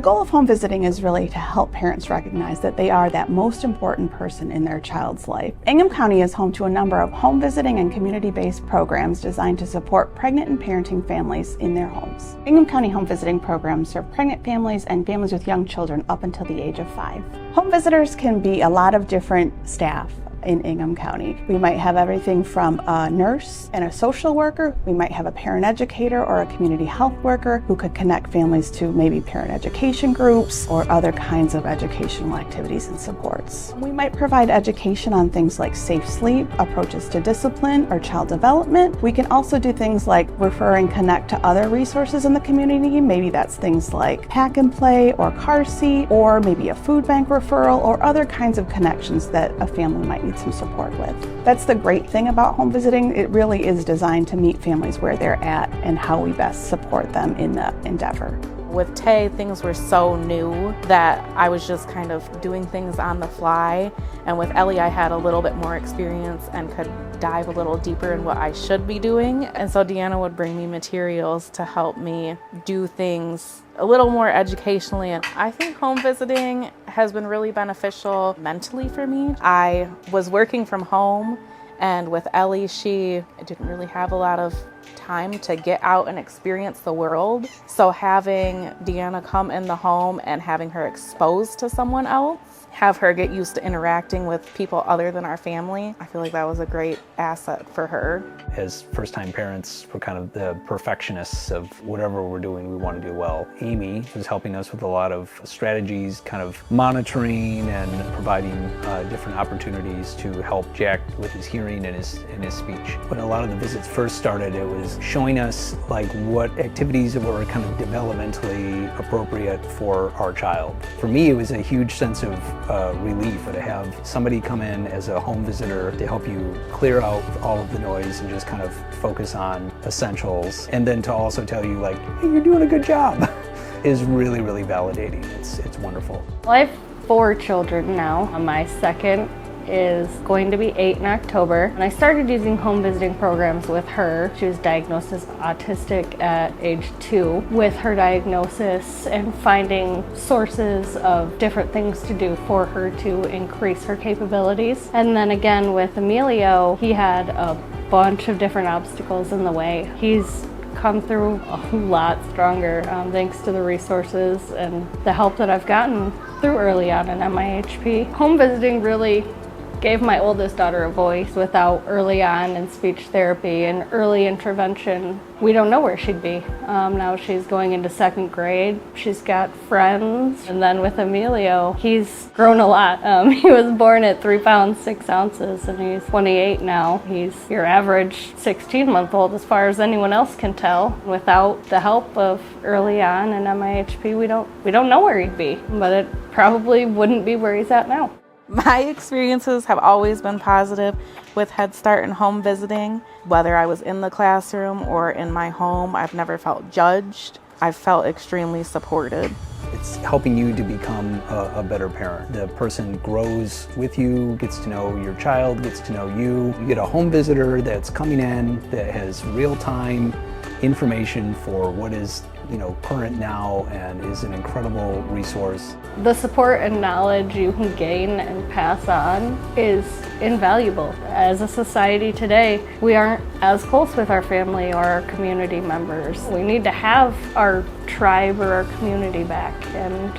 goal of home visiting is really to help parents recognize that they are that most important person in their child's life. Ingham County is home to a number of home visiting and community-based programs designed to support pregnant and parenting families in their homes. Ingham County home visiting programs serve pregnant families and families with young children up until the age of 5. Home visitors can be a lot of different staff in Ingham County. We might have everything from a nurse and a social worker. We might have a parent educator or a community health worker who could connect families to maybe parent education groups or other kinds of educational activities and supports. We might provide education on things like safe sleep, approaches to discipline, or child development. We can also do things like refer and connect to other resources in the community. Maybe that's things like pack and play or car seat, or maybe a food bank referral, or other kinds of connections that a family might need some support with. That's the great thing about home visiting. It really is designed to meet families where they're at and how we best support them in the endeavor. With Tay, things were so new that I was just kind of doing things on the fly. And with Ellie, I had a little bit more experience and could dive a little deeper in what I should be doing. And so Deanna would bring me materials to help me do things a little more educationally. And I think home visiting has been really beneficial mentally for me. I was working from home, and with Ellie, she didn't really have a lot of time to get out and experience the world. So having Deanna come in the home and having her exposed to someone else, have her get used to interacting with people other than our family, I feel like that was a great asset for her. As first-time parents, we're kind of the perfectionists of whatever we're doing, we want to do well. Amy was helping us with a lot of strategies, kind of monitoring and providing different opportunities to help Jack with his hearing and his speech. When a lot of the visits first started, it was showing us like what activities were kind of developmentally appropriate for our child. For me, it was a huge sense of relief to have somebody come in as a home visitor to help you clear out all of the noise and just kind of focus on essentials, and then to also tell you like, hey, you're doing a good job is really, really validating. It's wonderful. Well, I have 4 children now. My second is going to be 8 in October, and I started using home visiting programs with her. She was diagnosed as autistic at age 2. With her diagnosis and finding sources of different things to do for her to increase her capabilities. And then again with Emilio, he had a bunch of different obstacles in the way. He's come through a lot stronger thanks to the resources and the help that I've gotten through early on in MIHP. Home visiting really gave my oldest daughter a voice. Without early on and speech therapy and early intervention, we don't know where she'd be. Now she's going into 2nd grade. She's got friends. And then with Emilio, he's grown a lot. He was born at 3 pounds, 6 ounces, and he's 28 now. He's your average 16-month-old as far as anyone else can tell. Without the help of early on in MIHP, we don't know where he'd be, but it probably wouldn't be where he's at now. My experiences have always been positive with Head Start and home visiting. Whether I was in the classroom or in my home, I've never felt judged. I've felt extremely supported. It's helping you to become a better parent. The person grows with you, gets to know your child, gets to know you. You get a home visitor that's coming in that has real-time information for what is current now, and is an incredible resource. The support and knowledge you can gain and pass on is invaluable. As a society today, we aren't as close with our family or our community members. We need to have our tribe or our community back, and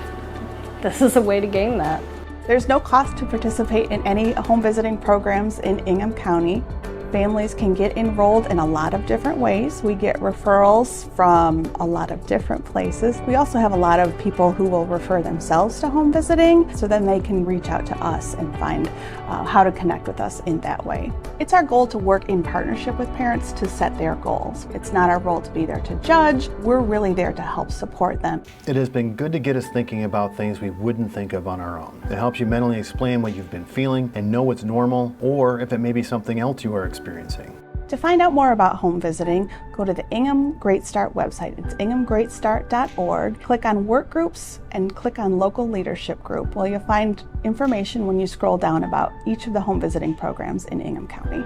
this is a way to gain that. There's no cost to participate in any home visiting programs in Ingham County. Families can get enrolled in a lot of different ways. We get referrals from a lot of different places. We also have a lot of people who will refer themselves to home visiting, so then they can reach out to us and find how to connect with us in that way. It's our goal to work in partnership with parents to set their goals. It's not our role to be there to judge. We're really there to help support them. It has been good to get us thinking about things we wouldn't think of on our own. It helps you mentally explain what you've been feeling and know what's normal, or if it may be something else you are experiencing. To find out more about home visiting, go to the Ingham Great Start website. It's inghamgreatstart.org. Click on Work Groups and click on Local Leadership Group, where you'll find information when you scroll down about each of the home visiting programs in Ingham County.